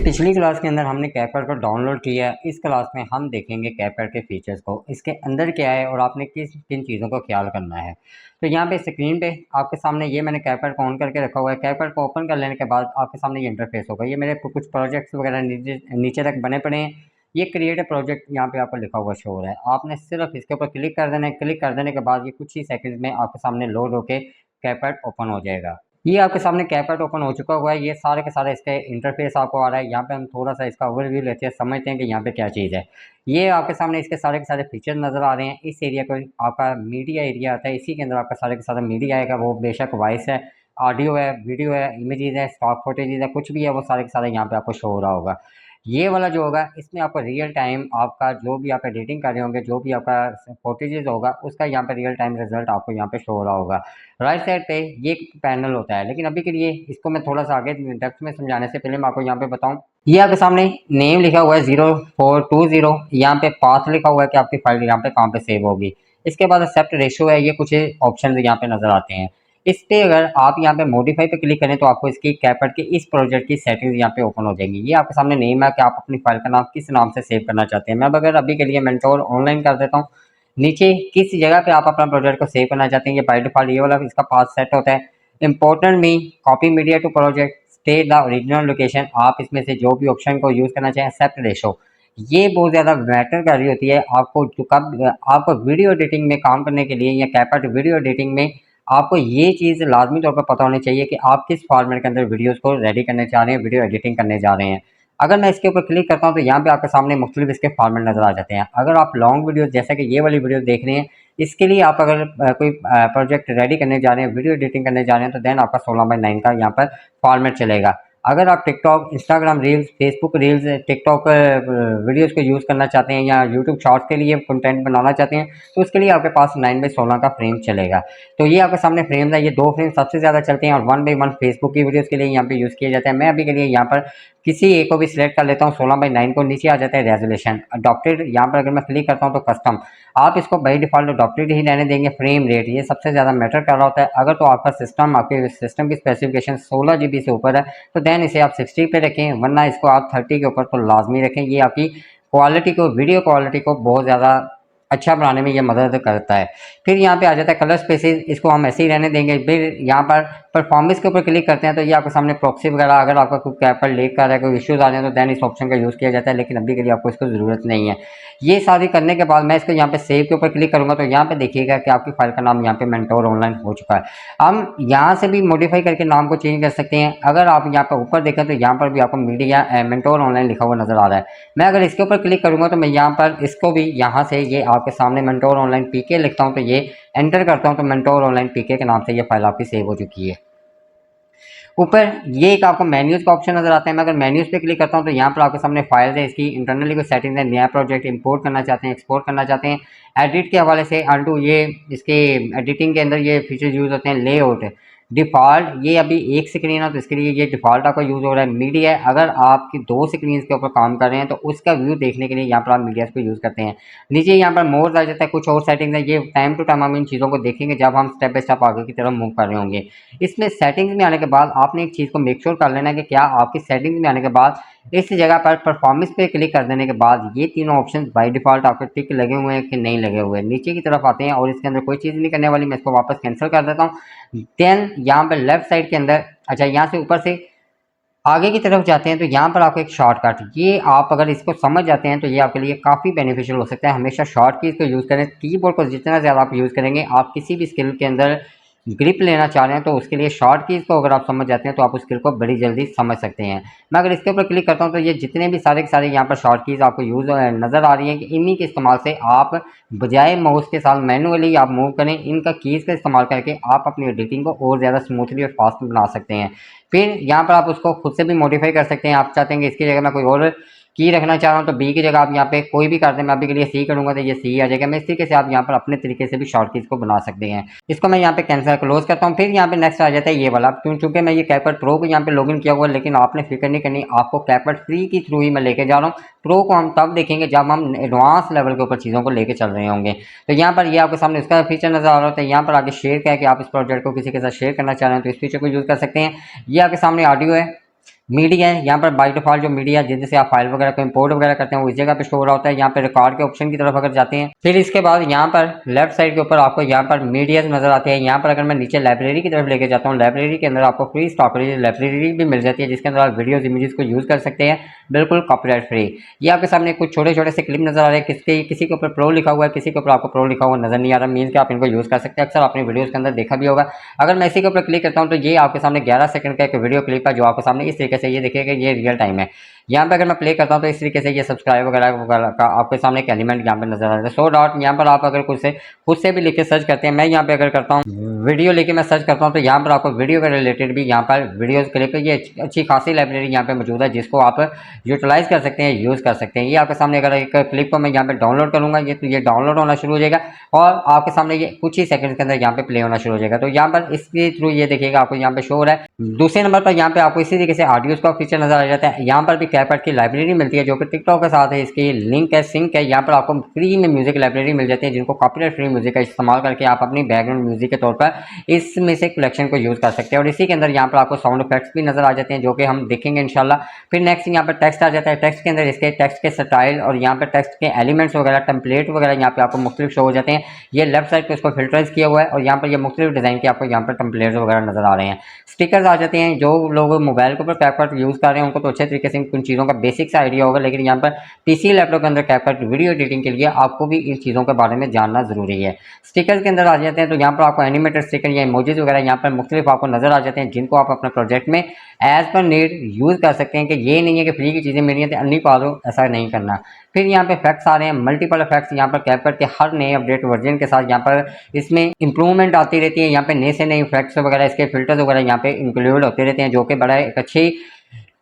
पिछली क्लास के अंदर हमने कैपकट को डाउनलोड किया। इस क्लास में हम देखेंगे कैपकट के फीचर्स को, इसके अंदर क्या है और आपने किन चीज़ों को ख्याल करना है। तो यहाँ पे स्क्रीन पे आपके सामने ये मैंने कैपकट को ऑन करके रखा हुआ है। कैपकट को ओपन कर लेने के बाद आपके सामने ये इंटरफेस होगा। ये मेरे कुछ प्रोजेक्ट्स वगैरह नीचे तक बने पड़े हैं। ये क्रिएट अ प्रोजेक्ट यहाँ पे आपको लिखा हुआ शो हो रहा है। आपने सिर्फ इसके ऊपर क्लिक कर देना है। क्लिक कर देने के बाद ये कुछ ही सेकंड में आपके सामने लोड होके कैपकट ओपन हो जाएगा। ये आपके सामने कैपकट ओपन हो चुका हुआ है। ये सारे के सारे इसके इंटरफेस आपको आ रहा है। यहाँ पे हम थोड़ा सा इसका ओवरव्यू लेते हैं, समझते हैं कि यहाँ पे क्या चीज़ है। ये आपके सामने इसके सारे के सारे फीचर नज़र आ रहे हैं। इस एरिया को आपका मीडिया एरिया आता है। इसी के अंदर आपका सारे के सारा मीडिया आएगा। वो बेशक वॉइस है, ऑडियो है, वीडियो है, इमेजेस है, स्टॉक फुटेजेस है, कुछ भी है, वो सारे के सारे यहाँ पे आपको शो हो रहा होगा। ये वाला जो होगा इसमें आपको रियल टाइम आपका जो भी आप एडिटिंग कर रहे होंगे, जो भी आपका फुटेजेस होगा, उसका यहाँ पे रियल टाइम रिजल्ट आपको यहाँ पे शो हो रहा होगा। राइट साइड पे ये एक पैनल होता है, लेकिन अभी के लिए इसको मैं थोड़ा सा आगे डेप्थ में समझाने से पहले मैं आपको यहाँ पे बताऊँ। ये आपके सामने नेम लिखा हुआ है 0420। यहाँ पे पाथ लिखा हुआ है कि आपकी फाइल यहाँ पे कहाँ पे सेव होगी। इसके बाद एक्सेप्ट रेशो है। ये कुछ ऑप्शन यहाँ पे नजर आते हैं। इस पे अगर आप यहाँ पे मॉडिफाई पे क्लिक करें तो आपको इसकी कैपकट की इस प्रोजेक्ट की सेटिंग्स यहाँ पे ओपन हो जाएंगी। ये आपके सामने नेम है कि आप अपनी फाइल का नाम किस नाम से सेव करना चाहते हैं। मैं अगर अभी के लिए मेंटोर ऑनलाइन कर देता हूँ। नीचे किस जगह पे आप अपना प्रोजेक्ट को सेव करना चाहते हैं, ये बाय डिफॉल्ट ये वाला इसका पाथ सेट होता है। इंपॉर्टेंट मी copy media to project stay the original location. आप इसमें से जो भी ऑप्शन को यूज करना चाहें। एक्सेप्ट रेशो, ये बहुत ज़्यादा मैटर कर रही होती है आपको कब आपको वीडियो एडिटिंग में काम करने के लिए या कैपकट वीडियो एडिटिंग में आपको ये चीज़ लाजमी तौर पर पता होनी चाहिए कि आप किस फॉर्मेट के अंदर वीडियोस को रेडी करने जा रहे हैं, वीडियो एडिटिंग करने जा रहे हैं। अगर मैं इसके ऊपर क्लिक करता हूँ तो यहाँ पे आपके सामने मुख्तलिफ इसके फॉर्मेट नज़र आ जाते हैं। अगर आप लॉन्ग वीडियो जैसा कि ये वाली वीडियो देख रहे हैं, इसके लिए आप अगर कोई प्रोजेक्ट रेडी करने जा रहे हैं, वीडियो एडिटिंग करने जा रहे हैं, तो देन आपका 16:9 का यहाँ पर फॉर्मेट चलेगा। अगर आप TikTok, Instagram reels, Facebook reels, TikTok videos को यूज़ करना चाहते हैं या यूट्यूब शॉर्ट्स के लिए कंटेंट बनाना चाहते हैं, तो उसके लिए आपके पास 9:16 का फ्रेम चलेगा। तो ये आपके सामने फ्रेम्स है। ये 2 फ्रेम सबसे ज़्यादा चलते हैं और 1:1 फेसबुक की वीडियोस के लिए यहाँ पे यूज़ किया जाता है। मैं अभी के लिए यहाँ पर किसी एक को भी सिलेक्ट कर लेता हूँ। 16:9 को नीचे आ जाता है रेजोल्यूशन अडॉप्टेड। यहाँ पर अगर मैं क्लिक करता हूँ तो कस्टम, आप इसको बाई डिफॉल्ट अडॉप्टेड ही रहने देंगे। फ्रेम रेट ये सबसे ज़्यादा मैटर कर रहा होता है। अगर तो आपका सिस्टम आपके सिस्टम की स्पेसिफिकेशन 16 GB से ऊपर है तो देन इसे आप 60 पे रखें, वरना इसको आप 30 के ऊपर तो लाजमी रखें। ये आपकी क्वालिटी को, वीडियो क्वालिटी को बहुत ज़्यादा अच्छा बनाने में ये मदद करता है। फिर यहाँ पे आ जाता है कलर स्पेसेस, इसको हम ऐसे ही रहने देंगे। फिर यहाँ पर परफॉर्मेंस के ऊपर क्लिक करते हैं तो ये आपके सामने प्रॉक्सी वगैरह, अगर आपका कोई कैपकट लीक कर रहा है, कोई इश्यूज आ रहे हैं, तो देन इस ऑप्शन का यूज़ किया जाता है, लेकिन अभी के लिए आपको इसको ज़रूरत नहीं है। ये सारी करने के बाद मैं इसको यहाँ पे सेव के ऊपर क्लिक करूँगा तो यहाँ पे देखिएगा कि आपकी फाइल का नाम यहाँ पे मेंटोर ऑनलाइन हो चुका है। हम यहाँ से भी मॉडिफाई करके नाम को चेंज कर सकते हैं। अगर आप यहाँ पर ऊपर देखें तो यहाँ पर भी आपको मीडिया मेंटोर ऑनलाइन लिखा हुआ नजर आ रहा है। मैं अगर इसके ऊपर क्लिक करूँगा तो मैं यहाँ पर इसको भी यहाँ से ये आपके सामने मेंटोर ऑनलाइन पीके लिखता हूँ तो ये एंटर करता हूँ तो मेंटोर ऑनलाइन पीके के नाम से ये फाइल आपकी सेव हो चुकी है। ऊपर ये एक आपको मेन्यूज का ऑप्शन नजर आता है। मैं अगर मेन्यूज पे क्लिक करता हूँ तो यहाँ पर आपके सामने फाइल्स है, इसकी इंटरनली कोई सेटिंग्स है, नया प्रोजेक्ट इंपोर्ट करना चाहते हैं, एक्सपोर्ट करना चाहते हैं, एडिट के हवाले से अनडू, ये इसके एडिटिंग के अंदर ये फीचर्स यूज होते हैं। लेआउट डिफ़ॉल्ट, ये अभी एक स्क्रीन है तो इसके लिए ये डिफ़ॉल्ट आपका यूज़ हो रहा है। मीडिया, अगर आपकी 2 स्क्रीन के ऊपर काम कर रहे हैं तो उसका व्यू देखने के लिए यहाँ पर आप मीडियाज़ को यूज़ करते हैं। नीचे यहाँ पर मोड आ जाता है, कुछ और सेटिंग्स है। ये टाइम टू टाइम हम इन चीज़ों को देखेंगे जब हम स्टेप बाय स्टेप आगे की तरफ मूव कर रहे होंगे। इसमें सेटिंग्स में आने के बाद आपने एक चीज़ को मेक श्योर कर लेना है कि क्या आपकी सेटिंग्स में आने के बाद इस जगह पर परफॉर्मेंस पे क्लिक कर देने के बाद ये तीनों ऑप्शन बाय डिफ़ॉल्ट आपके टिक लगे हुए हैं कि नहीं लगे हुए हैं। नीचे की तरफ आते हैं और इसके अंदर कोई चीज़ नहीं करने वाली, मैं इसको वापस कैंसिल कर देता हूँ। देन यहाँ पर लेफ्ट साइड के अंदर, अच्छा यहाँ से ऊपर से आगे की तरफ जाते हैं तो यहाँ पर आपको एक शॉर्टकट, ये आप अगर इसको समझ जाते हैं तो ये आपके लिए काफ़ी बेनिफिशियल हो सकता है। हमेशा शॉर्ट कीज़ को यूज़ करें। कीबोर्ड को जितना ज़्यादा आप यूज़ करेंगे, आप किसी भी स्किल के अंदर ग्रिप लेना चाह रहे हैं तो उसके लिए शॉर्ट कीज़ को अगर आप समझ जाते हैं तो आप उस स्किल को बड़ी जल्दी समझ सकते हैं। मैं अगर इसके ऊपर क्लिक करता हूं तो ये जितने भी सारे के सारे यहाँ पर शॉर्ट कीज़ आपको यूज़ नज़र आ रही हैं कि इन्हीं के इस्तेमाल से आप बजाय माउस के साथ मैनुअली आप मूव करें, इनका कीज़ का इस्तेमाल करके आप अपनी एडिटिंग को और ज़्यादा स्मूथली और फास्ट बना सकते हैं। फिर यहाँ पर आप उसको खुद से भी मॉडिफाई कर सकते हैं। आप चाहते हैं कि इसकी जगह मैं कोई और की रखना चाह रहा हूँ तो बी की जगह आप यहाँ पे कोई भी कर दें। मैं अभी के लिए सी करूँगा तो ये सी आ जाएगा। मैं इस तरीके से आप यहाँ पर अपने तरीके से भी शॉर्ट कीज़ को बना सकते हैं। इसको मैं यहाँ पे कैंसिल क्लोज करता हूँ। फिर यहाँ पे नेक्स्ट आ जाता है ये वाला, क्योंकि मैं ये कैपकट प्रो को यहाँ पे लॉगिन किया हुआ है, लेकिन आपने फिक्र नहीं करनी, आपको कैपकट फ्री के थ्रू ही मैं लेके जा रहा हूँ। प्रो को हम तब देखेंगे जब हम एडवांस लेवल के ऊपर चीज़ों को लेके चल रहे होंगे। तो यहाँ पर ये आपके सामने उसका फीचर नजर आ रहा होता है। यहाँ पर आगे शेयर का है कि आप इस प्रोजेक्ट को किसी के साथ शेयर करना चाह रहे हैं तो इस फीचर को यूज़ कर सकते हैं। ये आपके सामने ऑडियो है, मीडिया है, यहाँ पर बाय डिफॉल्ट जो मीडिया जिससे से आप फाइल वगैरह को इंपोर्ट वगैरह करते हैं वो इस जगह पे शो हो रहा होता है। यहाँ पे रिकॉर्ड के ऑप्शन की तरफ अगर जाते हैं, फिर इसके बाद यहाँ पर लेफ्ट साइड के ऊपर आपको यहाँ पर मीडिया नजर आते हैं। यहाँ पर अगर मैं नीचे लाइब्रेरी की तरफ लेके जाता हूँ, लाइब्रेरी के अंदर आपको फ्री स्टोरेज लाइब्रेरी भी मिल जाती है, जिसके अंदर आप वीडियोज इमेजेस को यूज कर सकते हैं बिल्कुल कॉपीराइट फ्री। ये आपके सामने कुछ छोटे छोटे से क्लिप नजर आ रहे हैं, किसी के ऊपर प्रो लिखा हुआ है, किसी के ऊपर आपको प्रो लिखा हुआ नजर नहीं आ रहा, मीन्स कि आप इनको यूज कर सकते हैं। अक्सर आपने वीडियोज के अंदर देखा भी होगा। अगर मैं इसी के ऊपर क्लिक करता हूँ तो ये आपके सामने 11 सेकंड का एक वीडियो क्लिप है, जो आपके सामने इस तरीके से ये देखिएगा, ये रियल टाइम है। यहाँ पे अगर मैं प्ले करता हूँ तो इस तरीके से ये सब्सक्राइब वगैरह का आपके सामने एक एलिमेंट यहाँ पे नजर आ रहा है। सो डॉट यहाँ पर आप अगर खुद से भी लिखे सर्च करते हैं, मैं यहाँ पे अगर करता हूँ वीडियो लेके मैं सर्च करता हूँ तो यहाँ पर आपको वीडियो के रिलेटेड भी यहाँ पर वीडियोस के लिए ये अच्छी खासी लाइब्रेरी यहाँ पे मौजूद है, जिसको आप यूटिलाइज कर सकते हैं, यूज़ कर सकते हैं। ये आपके सामने अगर एक क्लिप को मैं यहाँ पे डाउनलोड करूँगा, ये डाउनलोड होना शुरू हो जाएगा और आपके सामने ये कुछ ही सेकंड के अंदर यहाँ पे प्ले होना शुरू हो जाएगा। तो यहाँ पर इसके थ्रू ये देखिएगा आपको यहाँ पे शो हो रहा है। दूसरे नंबर पर यहाँ पे आपको इसी तरीके से ऑडियोज का फीचर नजर आ जाता है। यहाँ पर भी कैपकट की लाइब्रेरी मिलती है, जो कि टिकटॉक के साथ है, इसकी लिंक है, सिंक है। यहाँ पर आपको फ्री में म्यूजिक लाइब्रेरी मिल जाती है, जिनको कॉपीराइट फ्री म्यूजिक का इस्तेमाल करके आप अपनी बैकग्राउंड म्यूजिक के तौर पर इसमें से कलेक्शन को यूज कर सकते हैं। और इसी के अंदर यहाँ पर आपको साउंड इफेक्ट्स भी नजर आ जाते हैं, जो कि हम देखेंगे इंशाल्लाह। फिर नेक्स्ट यहाँ पर टेक्स्ट आ जाता है। टेक्स्ट के अंदर इसके टेक्स्ट के स्टाइल और यहाँ पर टेक्स्ट के एलिमेंट्स वगैरह, टेम्पलेट वगैरह यहाँ पे आपको मुख्तलिफ शो हो जाते हैं। ये लेफ्ट साइड पे इसको फिल्टर्स किया हुआ है और यहाँ पर ये मुख्तलिफ डिजाइन के आपको यहाँ पर टेम्पलेट्स वगैरह नजर आ रहे हैं। स्टिकर्स आ जाते हैं। जो लोग मोबाइल के ऊपर कैपकट यूज कर रहे हैं उनको तो अच्छे तरीके से इन चीज़ों का बेसिक सा आइडिया होगा, लेकिन यहाँ पर पीसी लैपटॉप के अंदर कैपकट वीडियो एडिटिंग के लिए आपको भी इन चीज़ों के बारे में जानना जरूरी है। स्टिकर्स के अंदर आ जाते हैं तो यहाँ पर आपको एनिमेटेड स्टिकर या इमोजीज वगैरह यहाँ पर मुख्तलिफ आपको नजर आ जाते हैं, जिनको आप अपने प्रोजेक्ट में एज पर नीड यूज कर सकते हैं। कि ये नहीं है कि फ्री की चीज़ें मेरी हैं तो अन्नी पा दो, ऐसा नहीं करना। फिर यहाँ पे इफेक्ट्स आ रहे हैं, मल्टीपल इफेक्ट्स। यहाँ पर कैपकट के हर नए अपडेट वर्जन के साथ यहाँ पर इसमें इंप्रूवमेंट आती रहती है। यहाँ पे नए से नए इफेक्ट्स वगैरह, इसके फिल्टर्स वगैरह यहाँ पे इंक्लूड होते रहते हैं, जो कि बड़ा एक अच्छी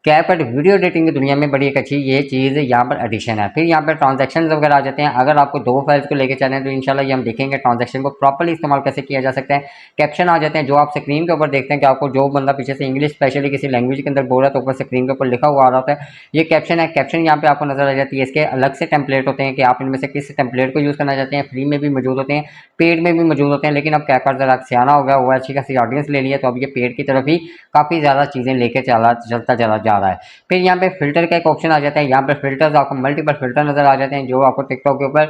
कैपकट वीडियो एडिटिंग की दुनिया में बड़ी एक अच्छी ये चीज़ यहाँ पर एडिशन है। फिर यहाँ पर ट्रांजैक्शन वगैरह आ जाते हैं। अगर आपको दो फाइल्स को लेकर चलें तो इंशाल्लाह ये हम देखेंगे ट्रांजैक्शन को प्रॉपर्ली इस्तेमाल कैसे किया जा सकता है। कैप्शन आ जाते हैं, जो आप स्क्रीन के ऊपर देखते हैं कि आपको जो बंदा पीछे से इंग्लिश स्पेशली किसी लैंग्वेज के अंदर बोल रहा है तो ऊपर स्क्रीन के ऊपर लिखा हुआ आ रहा होता है, ये कैप्शन है। कैप्शन यहाँ पे आपको नजर आ जाती है। इसके अलग से टेम्पलेट होते हैं कि आप इनमें से किस टेम्पलेट को यूज़ करना चाहते हैं। फ्री में भी मौजूद होते हैं, पेड में भी मौजूद होते हैं, लेकिन अब कैपकट ज़रा सियाना हो गया, वो अच्छी खासी ऑडियंस ले लिया, तो अब ये पेड की तरफ ही काफ़ी ज़्यादा चीज़ें लेके चलता चला जा रहा है। फिर यहाँ पे फिल्टर का एक ऑप्शन आ जाता है। यहाँ पे फिल्टर्स आपको मल्टीपल फिल्टर नजर आ जाते हैं, जो आपको टिकटॉक के ऊपर,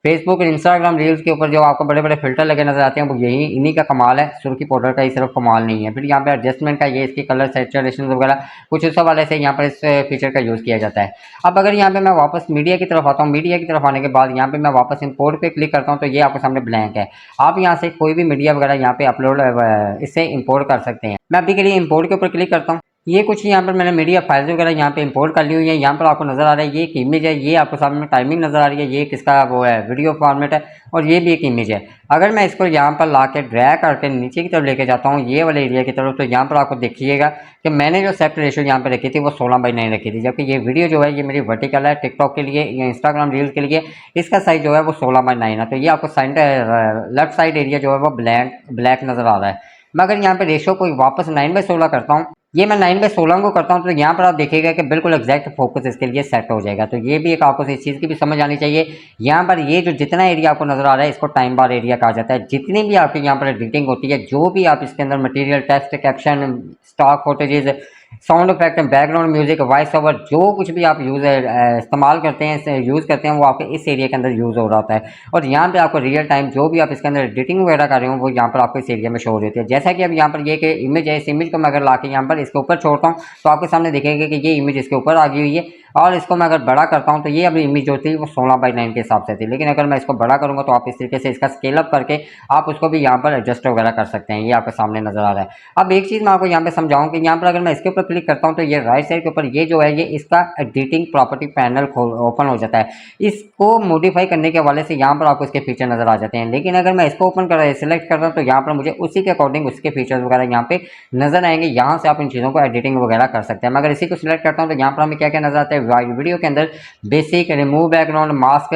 फेसबुक और इंस्टाग्राम रील्स के ऊपर जो आपको बड़े बड़े फिल्टर लगे नजर आते हैं, वो यही इन्हीं का कमाल है। सुर्खी पाउडर का ही सिर्फ कमाल नहीं है। फिर यहाँ पे एडजस्टमेंट का, ये इसकी कलर सैचुरेशन वगैरह कुछ इस वाले से यहाँ पर इस फीचर का यूज़ किया जाता है। अब अगर यहाँ पे मैं वापस मीडिया की तरफ आता हूँ, मीडिया की तरफ आने के बाद यहाँ पे मैं वापस इंपोर्ट पे क्लिक करता हूँ तो ये आपके सामने ब्लैंक है। आप यहाँ से कोई भी मीडिया वगैरह यहाँ पे अपलोड इससे इंपोर्ट कर सकते हैं। मैं अभी के लिए इंपोर्ट के ऊपर क्लिक करता हूँ। ये कुछ यहाँ पर मैंने मीडिया फाइल्स वगैरह यहाँ पे इंपोर्ट कर ली हुई है। यहाँ पर आपको नजर आ रहा है ये एक इमेज है, ये आपको सामने टाइमिंग नजर आ रही है, ये किसका वो है वीडियो फॉर्मेट है, और ये भी एक इमेज है। अगर मैं इसको यहाँ पर ला के ड्रैग करके नीचे की तरफ लेके जाता हूँ, ये वाले एरिया की तरफ, तो यहाँ पर आपको देखिएगा कि मैंने जो सेट रेशियो यहाँ पर रखी थी वो 16:9 रखी थी, जबकि ये वीडियो जो है ये मेरी वर्टिकल है। टिकटॉक के लिए या इंस्टाग्राम रील्स के लिए इसका साइज जो है वो 16:9 है। तो ये आपको लेफ्ट साइड एरिया जो है वो ब्लैक नजर आ रहा है। मैं अगर यहाँ पे रेशियो को वापस 9/16 करता हूँ, ये मैं 9/16 को करता हूँ, तो यहाँ पर आप देखिएगा कि बिल्कुल एग्जैक्ट फोकस इसके लिए सेट हो जाएगा। तो ये भी एक आपको इस चीज़ की भी समझ आनी चाहिए। यहाँ पर ये जो जितना एरिया आपको नजर आ रहा है इसको टाइम बार एरिया कहा जाता है। जितनी भी आपकी यहाँ पर एडिटिंग होती है, जो भी आप इसके अंदर material, text, caption, stock footages, sound effect, background music, voice over, जो कुछ भी आप इस्तेमाल करते हैं, यूज़ करते हैं, वो आपके इस एरिया के अंदर यूज़ हो रहा होता है। और यहाँ पे आपको रियल टाइम जो भी आप इसके अंदर एडिटिंग वगैरह कर रहे हो वो यहाँ पर आपको इस एरिया में शो हो रही है। जैसा कि अब यहाँ पर ये कि इमेज है, इस इमेज को मैं अगर ला के यहाँ पर इसके ऊपर छोड़ता हूँ तो आपके सामने दिखेगा कि ये इमेज इसके ऊपर आ गई हुई है। और इसको मैं अगर बड़ा करता हूँ तो ये अभी इमेज जो थी वो 16:9 के हिसाब से थी, लेकिन अगर मैं इसको बड़ा करूँगा तो आप इस तरीके से इसका स्केल अप करके आप उसको भी यहाँ पर एडजस्ट वगैरह कर सकते हैं। ये आपके सामने नजर आ रहा है। अब एक चीज़ मैं आपको यहाँ पे समझाऊँ कि यहाँ पर अगर मैं इसके ऊपर क्लिक करता हूँ तो ये राइट साइड के ऊपर ये जो है ये इसका एडिटिंग प्रॉपर्टी पैनल ओपन हो जाता है। इसको मॉडिफाई करने के हवाले से यहाँ पर आपको इसके फीचर नजर आ जाते हैं, लेकिन अगर मैं इसको ओपन कर सिलेक्ट करता हूँ तो यहाँ पर मुझे उसी के अकॉर्डिंग उसके फीचर्स वगैरह यहाँ पे नजर आएंगे। यहाँ से आप इन चीज़ों को एडिटिंग वगैरह कर सकते हैं। मैं अगर इसी को सिलेक्ट करता हूँ तो यहाँ पर हमें क्या क्या नजर आता है वीडियो के अंदर, बेसिक, रिमूव बैकग्राउंड, मास्क,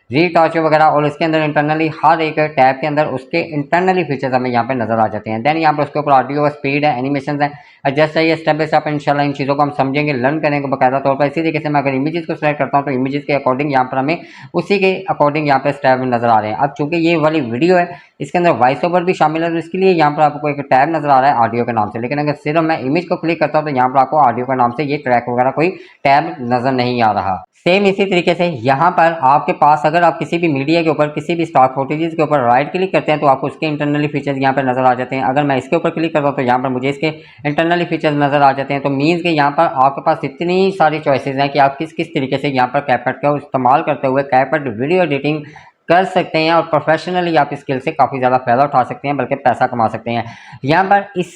रीटॉच वगैरह, और इसके अंदर इंटरनली हर एक टैब के अंदर उसके इंटरनली फीचर्स हमें यहाँ पे नजर आ जाते हैं। देन यहाँ पर उसके ऊपर ऑडियो, स्पीड है, एनिमेशन है, एडजस्ट है, ये स्टेप बाय स्टेप इंशाल्लाह इन चीज़ों को हम समझेंगे, लर्न करेंगे बाकायदा तौर पर। इसी तरीके से मैं अगर इमेजेस को सेलेक्ट करता हूँ तो इमेजेस के अकॉर्डिंग यहाँ पर हमें उसी के अकॉर्डिंग यहाँ पे स्टेप नजर आ रहे हैं। अब चूंकि ये वाली वीडियो है, इसके अंदर वॉइस ओवर भी शामिल है, तो इसके लिए यहाँ पर आपको एक टैब नजर आ रहा है ऑडियो के नाम से। लेकिन अगर सिर्फ मैं इमेज को क्लिक करता हूँ तो यहाँ पर आपको ऑडियो के नाम से ये ट्रैक वगैरह कोई टैब नजर नहीं आ रहा। सेम इसी तरीके से यहाँ पर आपके पास अगर आप किसी भी मीडिया के ऊपर, किसी भी स्टॉक फुटेजेस के ऊपर राइट क्लिक करते हैं तो आपको उसके इंटरनली फीचर्स यहाँ पर नजर आ जाते हैं। अगर मैं इसके ऊपर क्लिक करता हूँ तो यहाँ पर मुझे इसके इंटरनली फीचर्स नजर आ जाते हैं। तो मीन्स के यहाँ पर आपके पास इतनी सारी चॉइसेस हैं कि आप किस किस तरीके से यहाँ पर कैपकट का इस्तेमाल करते हुए कैपकट वीडियो एडिटिंग कर सकते हैं और प्रोफेशनली आप स्किल से काफ़ी ज़्यादा फायदा उठा सकते हैं, बल्कि पैसा कमा सकते हैं। यहाँ पर इस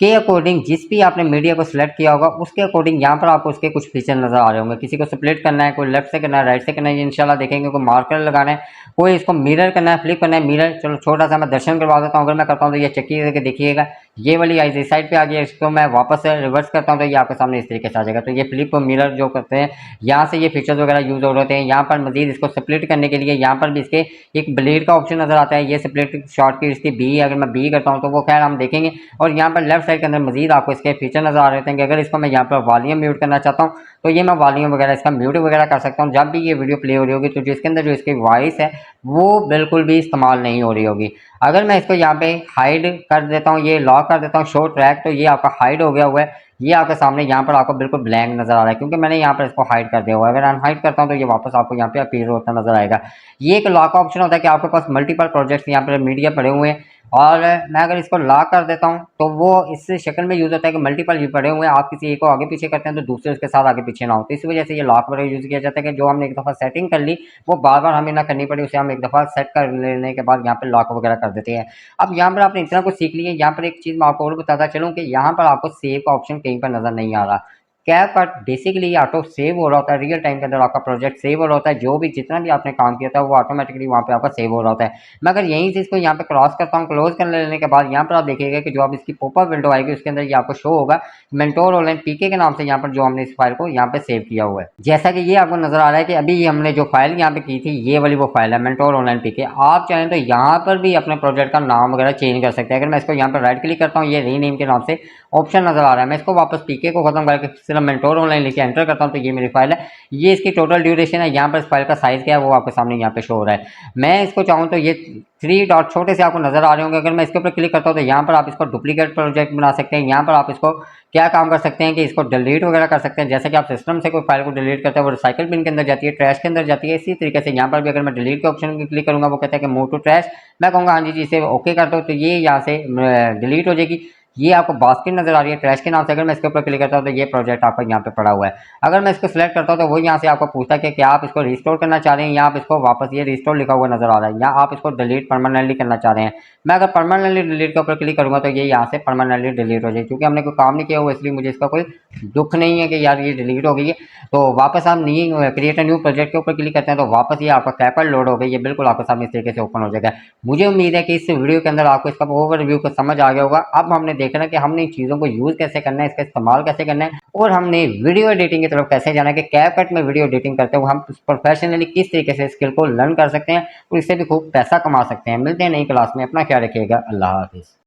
के अकॉर्डिंग जिस भी आपने मीडिया को सिलेक्ट किया होगा उसके अकॉर्डिंग यहाँ पर आपको उसके कुछ फीचर नजर आ रहे होंगे। किसी को स्प्लिट करना है, कोई लेफ्ट से करना है, राइट से करना है, इंशाल्लाह देखेंगे, कोई मार्कर लगाना है, कोई इसको मिरर करना है, फ्लिप करना है, मिरर। चलो छोटा सा मैं दर्शन करवा देता हूँ। अगर मैं करता हूँ तो ये चेक करके देखिएगा, ये वाली आइज इस साइड पे आ गया, इसको मैं वापस से रिवर्स करता हूँ तो ये आपके सामने इस तरीके से आ जाएगा। तो ये फ्लिप और मिरर जो करते हैं, यहाँ से ये फीचर्स वगैरह यूज हो रहे होते हैं। यहाँ पर मजीद इसको स्प्लिट करने के लिए यहाँ पर भी इसके एक ब्लेड का ऑप्शन नजर आता है, ये स्प्लिट शॉर्ट की इसकी बी, अगर मैं बी करता हूँ तो वो खैर हम देखेंगे। और यहाँ पर लेफ्ट साइड के अंदर मजीद आपको इसके फीचर नजर आ रहे हैं कि अगर इसको मैं यहाँ पर वॉल्यूम म्यूट करना चाहता हूँ तो ये मैं वॉल्यूम वगैरह इसका म्यूट वगैरह कर सकता हूँ। जब भी ये वीडियो प्ले हो रही होगी तो जिसके अंदर जो इसकी वॉइस है वो बिल्कुल भी इस्तेमाल नहीं हो रही होगी। अगर मैं इसको यहाँ पे हाइड कर देता हूँ, ये लॉक कर देता हूँ शो ट्रैक, तो ये आपका हाइड हो गया हुआ है। ये आपके सामने यहाँ पर आपको बिल्कुल ब्लैंक नजर आ रहा है क्योंकि मैंने यहाँ पर इसको हाइड कर दिया हुआ है। अगर अनहाइड करता हूँ तो ये वापस आपको यहाँ पे अपीयर होता नजर आएगा। ये एक लॉक ऑप्शन होता है कि आपके पास मल्टीपल प्रोजेक्ट्स यहाँ पर मीडिया पड़े हुए हैं और मैं अगर इसको लॉक कर देता हूँ तो वो इस शक्ल में यूज़ होता है कि मल्टीपल भी पड़े हुए हैं, आप किसी एक को आगे पीछे करते हैं तो दूसरे उसके साथ आगे पीछे ना हो। तो इस वजह से ये लॉक वगैरह यूज़ किया जाता है कि जो हमने एक दफ़ा सेटिंग कर ली वो बार बार हमें ना करनी पड़ी, उसे हम एक दफ़ा सेट कर लेने के बाद यहाँ पर लॉक वगैरह कर देते हैं। अब यहाँ पर आपने इतना कुछ सीख लिया। यहाँ पर एक चीज़ मैं आपको और बताता चलूँ कि यहाँ पर आपको सेव का ऑप्शन कहीं पर नज़र नहीं आ रहा। कैपकट बेसिकली ऑटो सेव हो रहा होता है, रियल टाइम के अंदर आपका प्रोजेक्ट सेव हो रहा होता है, जो भी जितना भी आपने काम किया था वो ऑटोमेटिकली वहाँ पे आपका सेव हो रहा होता है। मैं अगर यहीं से इसको यहाँ पे क्रॉस करता हूँ, क्लोज कर लेने के बाद यहाँ पर आप देखिएगा कि जो अब इसकी पॉपअप विंडो आएगी उसके अंदर ये आपको शो होगा मेंटोर ऑनलाइन पीके के नाम से, यहाँ पर जो हमने इस फाइल को यहाँ पे सेव किया हुआ है। जैसा कि ये आपको नजर आ रहा है कि अभी हमने जो फाइल यहाँ पे की थी ये वाली वो फाइल है मेंटोर ऑनलाइन पीके। आप चाहें तो यहाँ पर भी अपने प्रोजेक्ट का नाम वगैरह चेंज कर सकते हैं। अगर मैं इसको यहाँ पर राइट क्लिक करता हूँ, ये रीनेम के नाम से ऑप्शन नजर आ रहा है, मैं इसको वापस पीके को खत्म करके सिर्फ मेंटोर ऑनलाइन लिख एंटर करता हूँ तो ये मेरी फाइल है। ये इसकी टोटल ड्यूरेशन है। यहाँ पर इस फाइल का साइज क्या है वो आपके सामने यहाँ पे शो हो रहा है। मैं इसको चाहूँ तो ये 3 डॉट छोटे से आपको नजर आ रहे होंगे। अगर मैं इसके ऊपर क्लिक करता हूँ तो यहाँ पर आप इसको डुप्लीकेट प्रोजेक्ट बना सकते हैं। यहाँ पर आप इसको क्या काम कर सकते हैं कि इसको डिलीट वगैरह कर सकते हैं। जैसे कि आप सिस्टम से कोई फाइल को डिलीट करते हैं वो रिसाइकल बिन के अंदर जाती है, ट्रैश के अंदर जाती है। इसी तरीके से यहाँ पर भी अगर मैं डिलीट के ऑप्शन पर क्लिक करूँगा वो कहता है कि मूव टू ट्रैश, मैं कहूँगा हाँ जी इसे ओके कर दो तो ये यहाँ से डिलीट हो जाएगी। ये आपको बास्केट नजर आ रही है ट्रैश के नाम से। अगर मैं इसके ऊपर क्लिक करता हूँ तो ये प्रोजेक्ट आपका यहाँ पे पड़ा हुआ है। अगर मैं इसको सिलेक्ट करता हूँ तो वो यहाँ से आपको पूछता है कि क्या आप इसको रिस्टोर करना चाह रहे हैं या आप इसको वापस, ये रिस्टोर लिखा हुआ नजर आ रहा है, या आप इसको डिलीट परमानेंटली करना चाह रहे हैं। मैं अगर परमानेंटली डिलीट के ऊपर क्लिक करूँगा तो ये यहाँ से परमानेंटली डिलीट हो जाए। क्योंकि हमने कोई काम नहीं किया हुआ इसलिए मुझे इसका कोई दुख नहीं है कि यार ये डिलीट हो गई है। तो वापस हम न्यू क्रिएट न्यू प्रोजेक्ट के ऊपर क्लिक करते हैं तो वापस ये आपका कैपकट लोड हो गई, ये बिल्कुल आपके सामने इस तरीके से ओपन हो जाएगा। मुझे उम्मीद है कि इस वीडियो के अंदर आपको इसका ओवरव्यू को समझ आ गया होगा। अब हमने देखना है कि हमने इन चीज़ों को यूज़ कैसे करना है, इसका इस्तेमाल कैसे करना है और हमने वीडियो एडिटिंग की तरफ कैसे जाना है कि कैपकट में वीडियो एडिटिंग करते हुए हम प्रोफेशनली किस तरीके से स्किल को लर्न कर सकते हैं और इससे भी खूब पैसा कमा सकते हैं। मिलते हैं नई क्लास में, अपना ख्याल रखिएगा। अल्लाह हाफिज़।